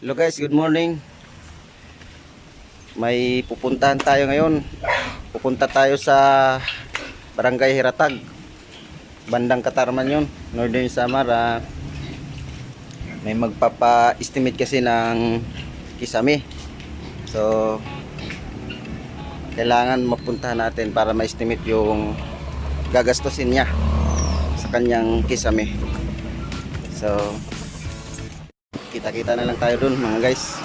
Hello guys, good morning. May pupuntahan tayo ngayon. Pupunta tayo sa Barangay Hiratag, bandang Katarman yun, Northern Samar. May magpapa-estimate kasi ng kisame. So kailangan mapuntahan natin para ma-estimate yung gagastusin niya sa kanyang kisame. So kita-kita na lang tayo dun mga guys.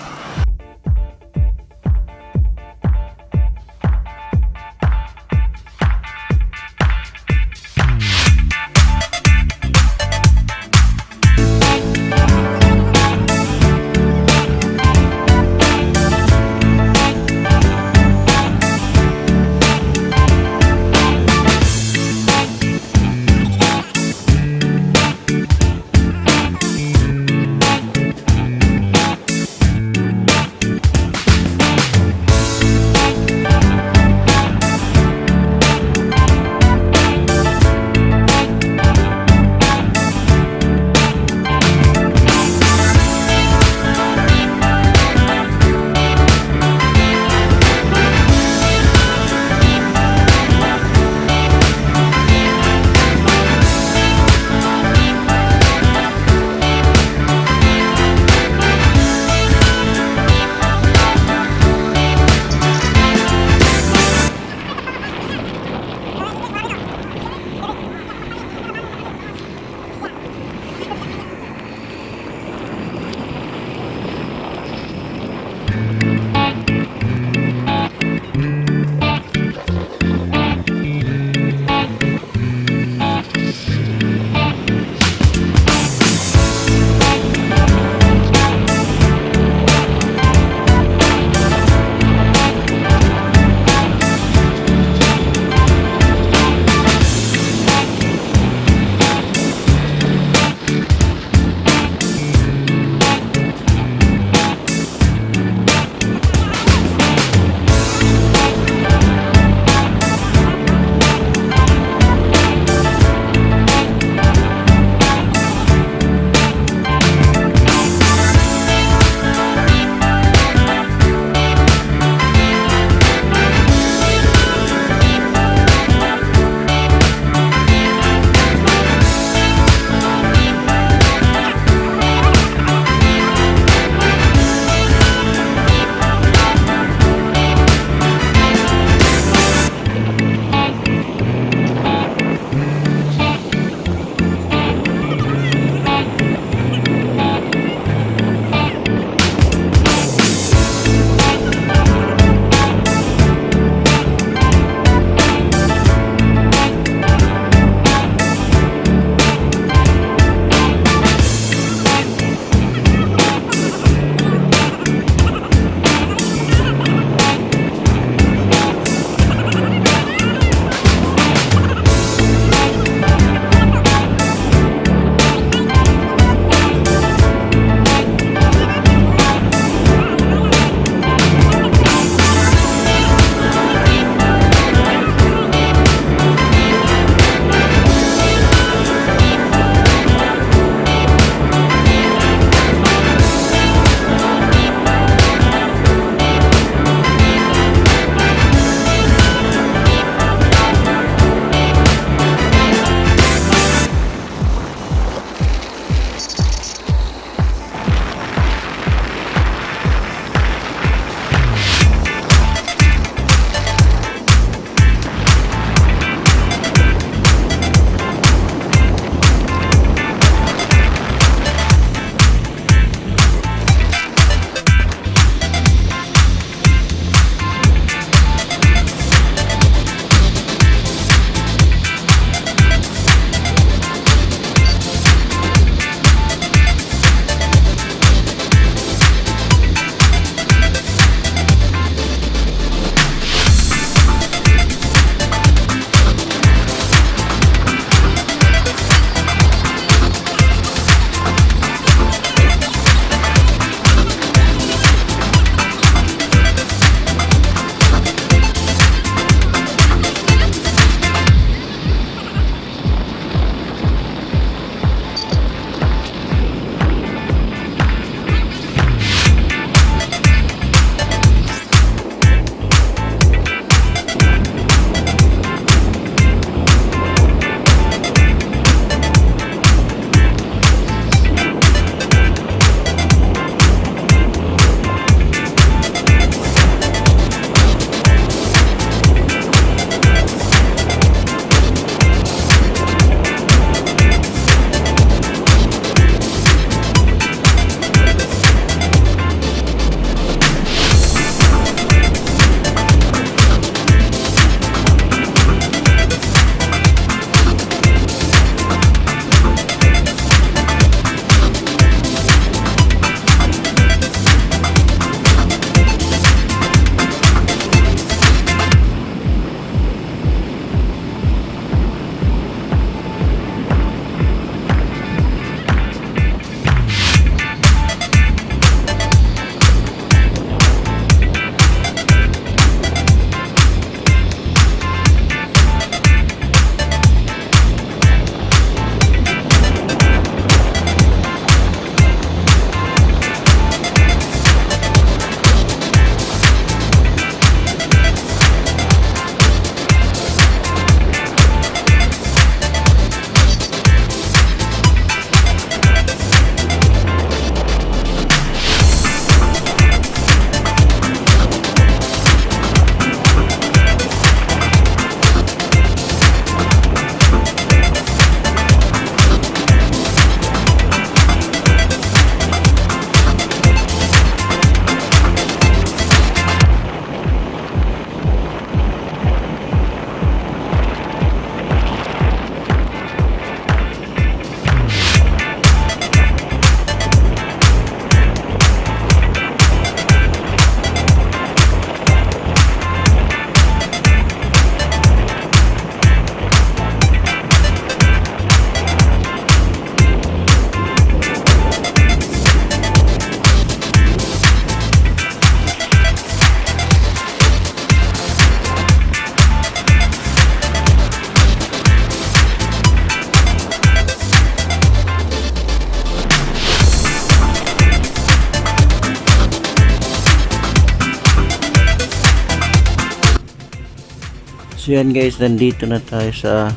So yan guys, nandito na tayo sa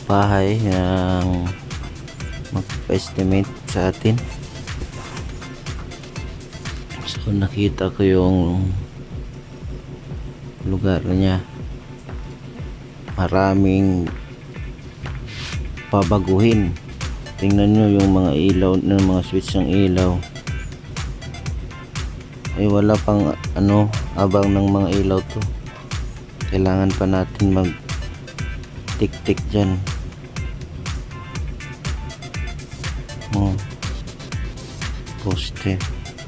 bahay ng mag-estimate sa atin. So nakita ko yung lugar niya, maraming pabaguhin. Tingnan nyo yung mga ilaw, ng mga switch ng ilaw ay wala pang abang ng mga ilaw to. Kailangan pa natin mag tik-tik dyan. Poste.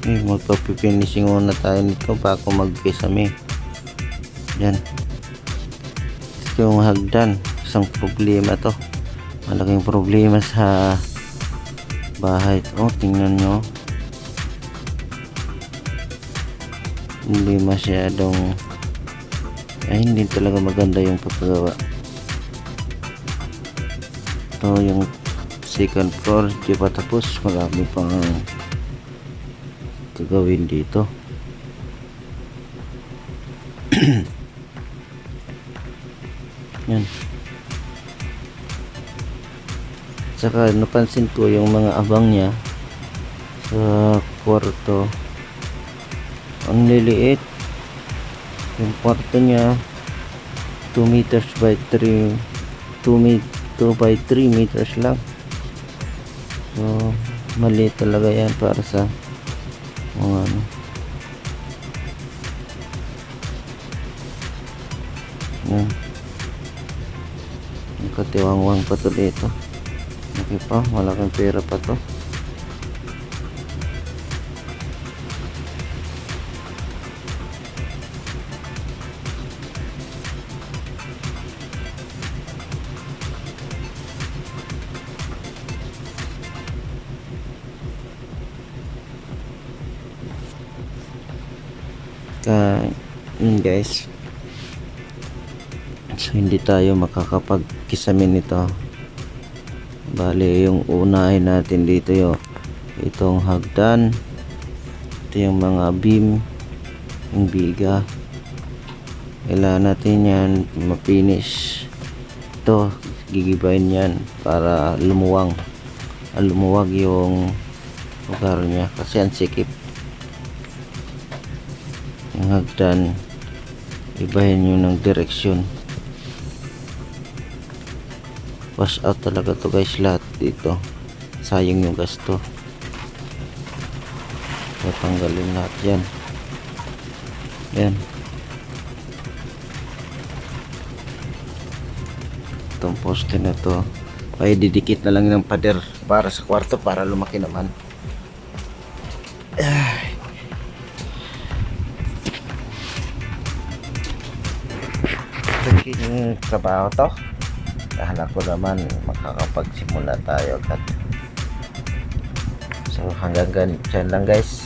Magpapifinishing muna tayo nito bago mag-kisame. Yan. Ito yung hagdan. Isang problema to. Malaking problema sa bahay. Tingnan nyo. Hindi masyadong hindi talaga maganda yung pagkagawa. Ito yung second floor, di pa tapos, marami pang gagawin dito. Yan. Saka napansin ko yung mga abang niya sa kwarto, ang liliit. Yung kwarto niya 2 meters by 3 2 by 3 meters lang. So mali talaga yan para sa mga yan. Nakatiwangwang pa to dito. Okay pa, malaking pera pa to. Yun guys, so hindi tayo makakapagkisamin nito. Bali yung unahin natin dito itong hagdan, ito yung mga beam, yung biga, kailangan natin yan mapinish. Ito gigibayin yan para lumuwag yung lugar niya kasi ang sikip. Yung hagdan ibahin nyo ng direksyon. Wash out talaga to guys, lahat dito. Sayang yung gasto. Tatanggalin lahat yan. Yan. Itong poste na to ay didikit na lang ng pader para sa kwarto para lumaki naman. Yung trabaho to, kala ko naman makakapagsimula tayo agad. So hanggang dyan lang guys.